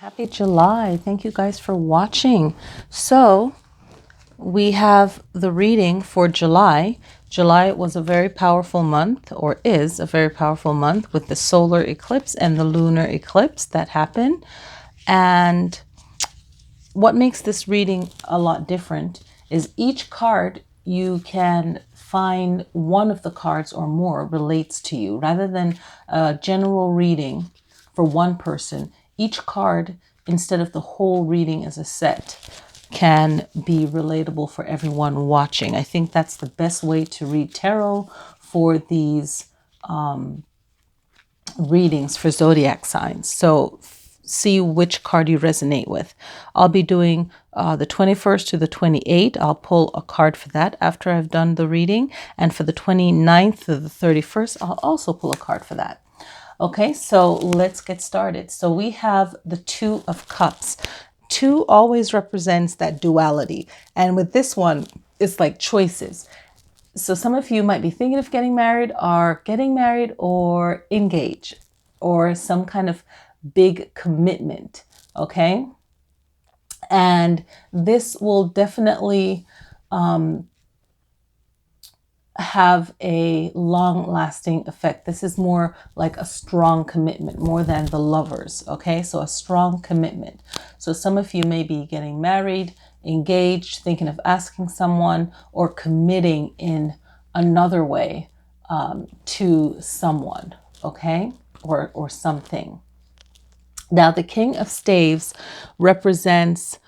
Happy July. Thank you guys for watching. So we have the reading for July. July was a very powerful month, or is a very powerful month, with the solar eclipse and the lunar eclipse that happened. And what makes this reading a lot different is each card you can find one of the cards or more relates to you. Rather than a general reading for one person, each card, instead of the whole reading as a set, can be relatable for everyone watching. I think that's the best way to read tarot for these readings for zodiac signs. So see which card you resonate with. I'll be doing the 21st to the 28th. I'll pull a card for that after I've done the reading. And for the 29th to the 31st, I'll also pull a card for that. Okay, so let's get started. So we have the Two of Cups. Two always represents that duality. And with this one, it's like choices. So some of you might be thinking of getting married or engaged or some kind of big commitment. Okay. And this will definitely have a long-lasting effect. This is more like a strong commitment, more than the Lovers. Okay, so a strong commitment. So some of you may be getting married, engaged, thinking of asking someone, or committing in another way to someone. Okay, or something. Now, the King of Staves represents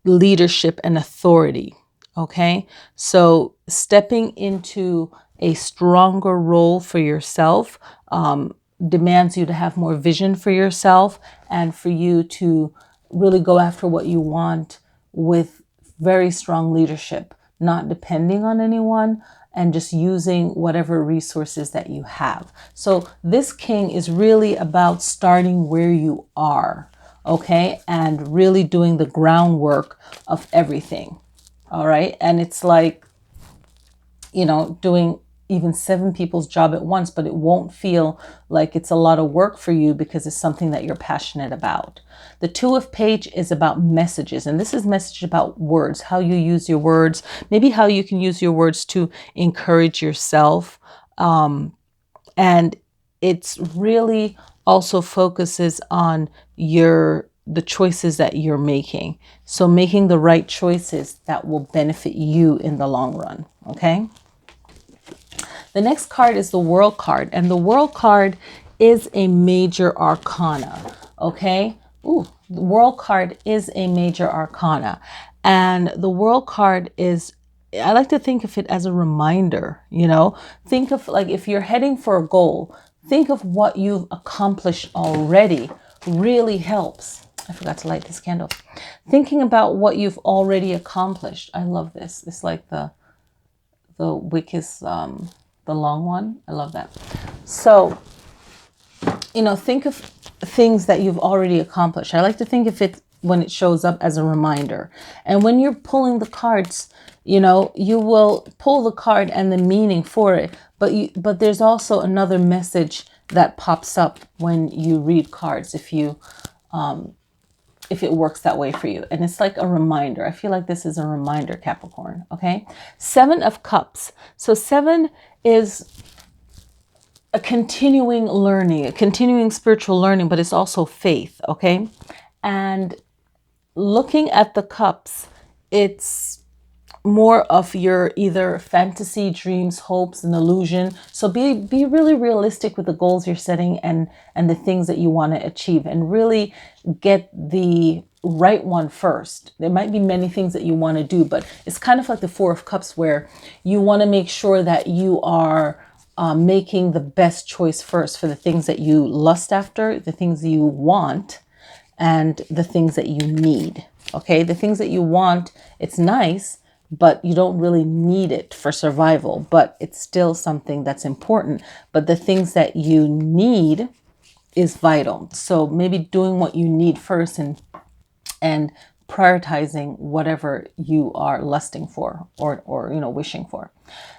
leadership and authority. Okay, so stepping into a stronger role for yourself demands you to have more vision for yourself and for you to really go after what you want with very strong leadership, not depending on anyone and just using whatever resources that you have. So this king is really about starting where you are, okay, and really doing the groundwork of everything. All right. And it's like, doing even 7 people's job at once, but it won't feel like it's a lot of work for you because it's something that you're passionate about. The Two of Page is about messages, and this is message about words, how you use your words, maybe how you can use your words to encourage yourself. And it's really also focuses on the choices that you're making. So making the right choices that will benefit you in the long run. Okay. The next card is the World card, and the World card is a major arcana. Okay. Ooh, the World card is a major arcana, and the World card is, I like to think of it as a reminder. Think of, like, if you're heading for a goal, think of what you've accomplished already really helps. I forgot to light this candle. Thinking about what you've already accomplished. I love this. It's like the wick is the long one. I love that. So, think of things that you've already accomplished. I like to think of it when it shows up as a reminder. And when you're pulling the cards, you will pull the card and the meaning for it. But there's also another message that pops up when you read cards, if it works that way for you. And it's like a reminder. I feel like this is a reminder, Capricorn. Okay. 7 of Cups. So 7 is a continuing learning, a continuing spiritual learning, but it's also faith. Okay. And looking at the cups, it's more of your either fantasy, dreams, hopes, and illusion. So be really realistic with the goals you're setting and the things that you want to achieve, and really get the right one first. There might be many things that you want to do, but it's kind of like the Four of Cups, where you want to make sure that you are making the best choice first for the things that you lust after, the things you want, and the things that you need. Okay, the things that you want, it's nice, but you don't really need it for survival, but it's still something that's important. But the things that you need is vital. So maybe doing what you need first and prioritizing whatever you are lusting for or wishing for.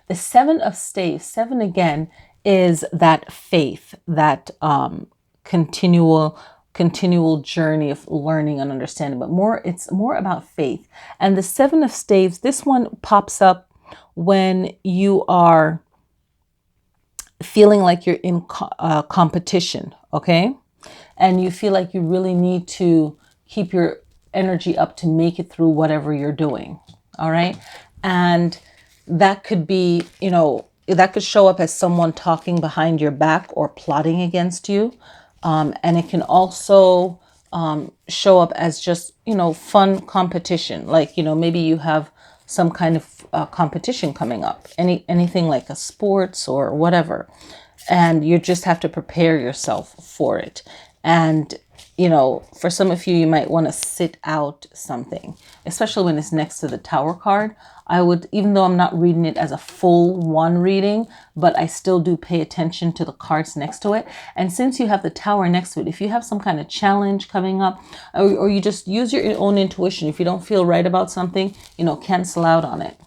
The 7 of Staves, 7 again, is that faith, that continual continual journey of learning and understanding, but it's more about faith. And the Seven of Staves, this one pops up when you are feeling like you're in competition, okay? And you feel like you really need to keep your energy up to make it through whatever you're doing, all right? And that could be, that could show up as someone talking behind your back or plotting against you. And it can also show up as just, fun competition. Like, maybe you have some kind of competition coming up, anything like a sports or whatever. And you just have to prepare yourself for it. And, for some of you, you might want to sit out something, especially when it's next to the Tower card. I would, even though I'm not reading it as a full one reading, but I still do pay attention to the cards next to it. And since you have the Tower next to it, if you have some kind of challenge coming up, or you just use your own intuition, if you don't feel right about something, cancel out on it.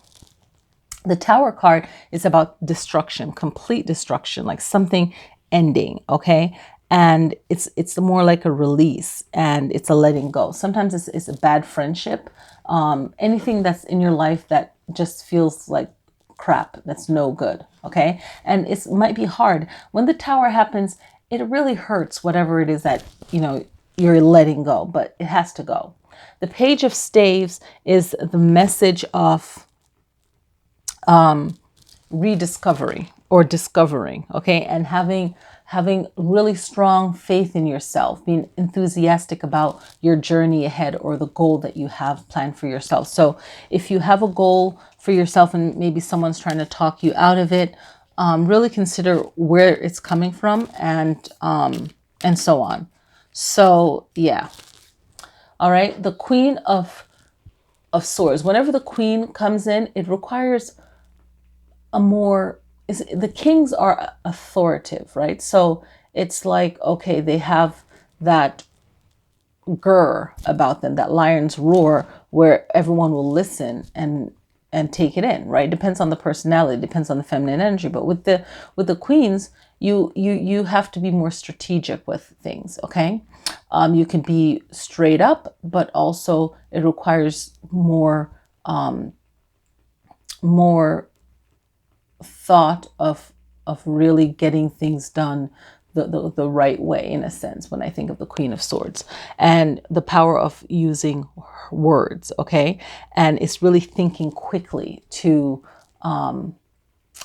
The Tower card is about destruction, complete destruction, like something ending, okay? And it's more like a release, and it's a letting go. Sometimes it's a bad friendship, anything that's in your life that just feels like crap, that's no good, okay? And it might be hard. When the Tower happens, it really hurts, whatever it is that, you're letting go, but it has to go. The Page of Staves is the message of rediscovery or discovering, okay? And having really strong faith in yourself, being enthusiastic about your journey ahead or the goal that you have planned for yourself. So if you have a goal for yourself and maybe someone's trying to talk you out of it, really consider where it's coming from, and so on. So yeah. All right. The Queen of Swords. Whenever the Queen comes in, it requires the kings are authoritative, right? So it's like, okay, they have that grr about them, that lion's roar, where everyone will listen and take it in, right? Depends on the personality, depends on the feminine energy. But with the queens, you have to be more strategic with things, okay? You can be straight up, but also it requires more thought of really getting things done the right way, in a sense, when I think of the Queen of Swords, and the power of using words, okay? And it's really thinking quickly to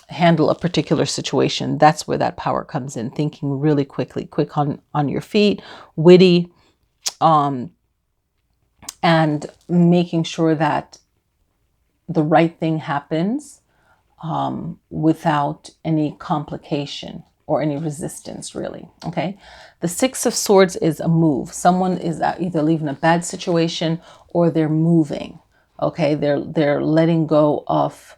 handle a particular situation. That's where that power comes in, thinking really quickly, quick on your feet, witty, and making sure that the right thing happens without any complication or any resistance, really, okay? The Six of Swords is a move. Someone is either leaving a bad situation or they're moving, okay? They're letting go of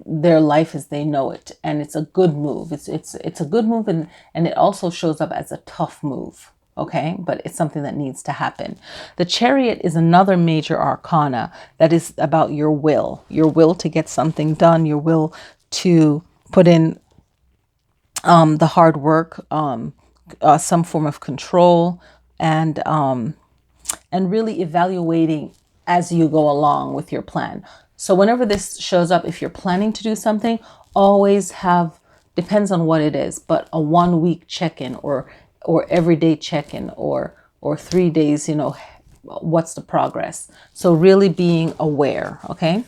their life as they know it, and it's a good move. It's a good move, and it also shows up as a tough move, okay? But it's something that needs to happen. The Chariot is another major arcana that is about your will to get something done, your will to put in the hard work, some form of control, and really evaluating as you go along with your plan. So whenever this shows up, if you're planning to do something, always depends on what it is, but a 1 week check-in or everyday check-in or 3 days, what's the progress? So really being aware, okay?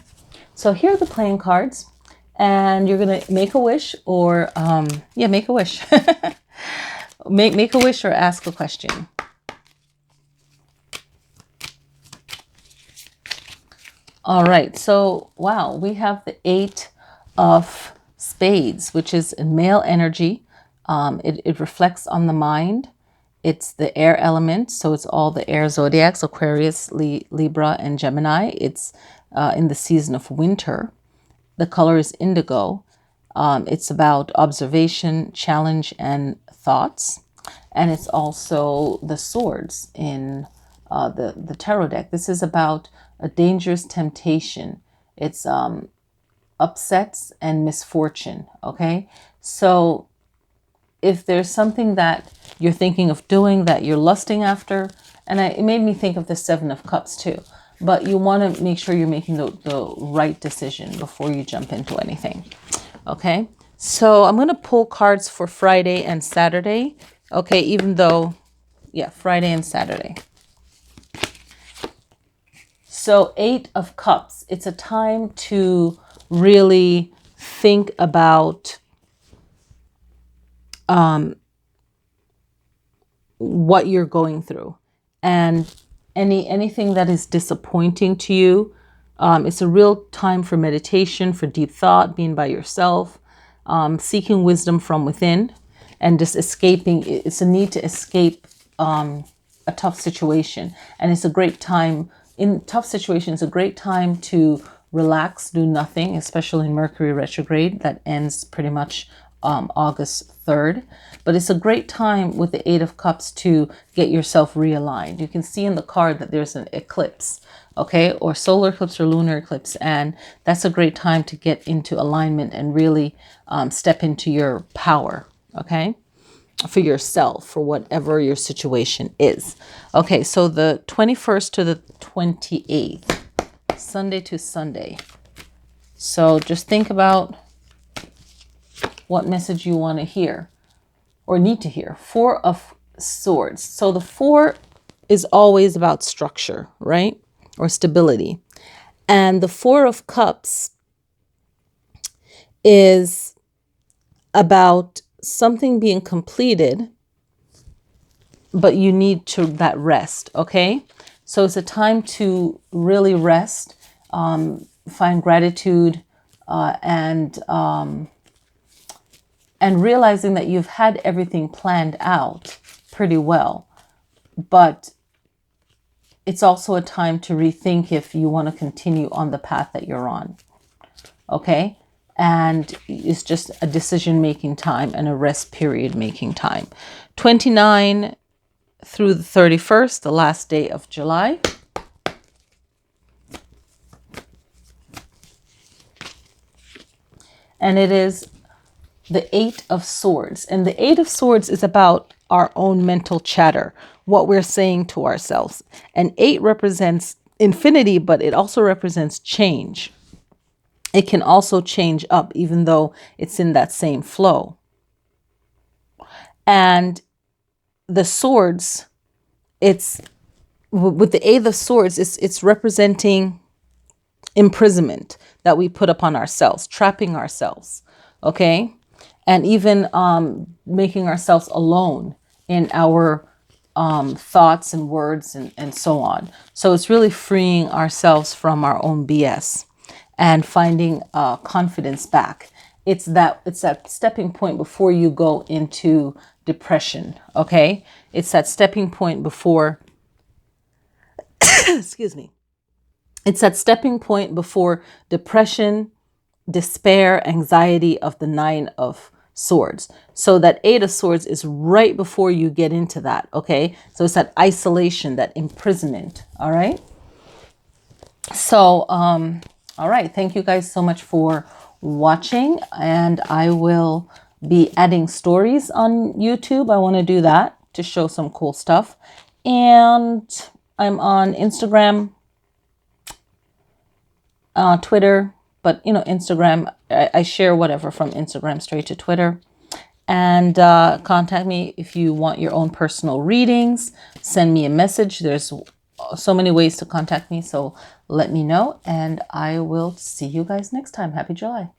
So here are the playing cards, and you're going to make a wish or, make a wish. make a wish or ask a question. All right, so wow, we have the Eight of Spades, which is male energy. It reflects on the mind. It's the air element, so it's all the air zodiacs, Aquarius, Libra, and Gemini. It's in the season of winter. The color is indigo. It's about observation, challenge, and thoughts. And it's also the swords in the tarot deck. This is about a dangerous temptation. It's upsets and misfortune, okay? So if there's something that you're thinking of doing that you're lusting after, and it made me think of the Seven of Cups too, but you want to make sure you're making the right decision before you jump into anything. Okay, so I'm going to pull cards for Friday and Saturday. Okay, even though, yeah, Friday and Saturday. So 8 of Cups, it's a time to really think about what you're going through, and anything that is disappointing to you. It's a real time for meditation, for deep thought, being by yourself, seeking wisdom from within, and just escaping. It's a need to escape a tough situation. And it's a great time, in tough situations, a great time to relax, do nothing, especially in Mercury retrograde that ends pretty much August 3rd. But it's a great time with the 8 of Cups to get yourself realigned. You can see in the card that there's an eclipse, okay, or solar eclipse or lunar eclipse, and that's a great time to get into alignment and really step into your power, okay, for yourself, for whatever your situation is. Okay, so the 21st to the 28th, Sunday to Sunday. So just think about what message you want to hear or need to hear. 4 of Swords. So the 4 is always about structure, right? Or stability. And the 4 of Cups is about something being completed, but you need to that rest, okay? So it's a time to really rest, find gratitude, and realizing that you've had everything planned out pretty well. But it's also a time to rethink if you want to continue on the path that you're on, okay? And it's just a decision-making time and a rest period making time. 29 through the 31st, the last day of July. And it is the 8 of Swords. And the 8 of Swords is about our own mental chatter, what we're saying to ourselves. And 8 represents infinity, but it also represents change. It can also change up, even though it's in that same flow. And the swords, it's with the 8 of Swords, it's representing imprisonment that we put upon ourselves, trapping ourselves, okay? And even making ourselves alone in our thoughts and words and so on. So it's really freeing ourselves from our own BS and finding confidence back. It's that stepping point before you go into depression, okay? It's that stepping point before, excuse me. It's that stepping point before depression, despair, anxiety of the 9 of Swords. So that 8 of Swords is right before you get into that, okay? So it's that isolation, that imprisonment, all right? So, all right. Thank you guys so much for watching, and I will be adding stories on YouTube. I want to do that to show some cool stuff. And I'm on Instagram, Twitter, but you know, Instagram, I share whatever from Instagram straight to Twitter. And contact me if you want your own personal readings. Send me a message. There's so many ways to contact me, so let me know, and I will see you guys next time. Happy July.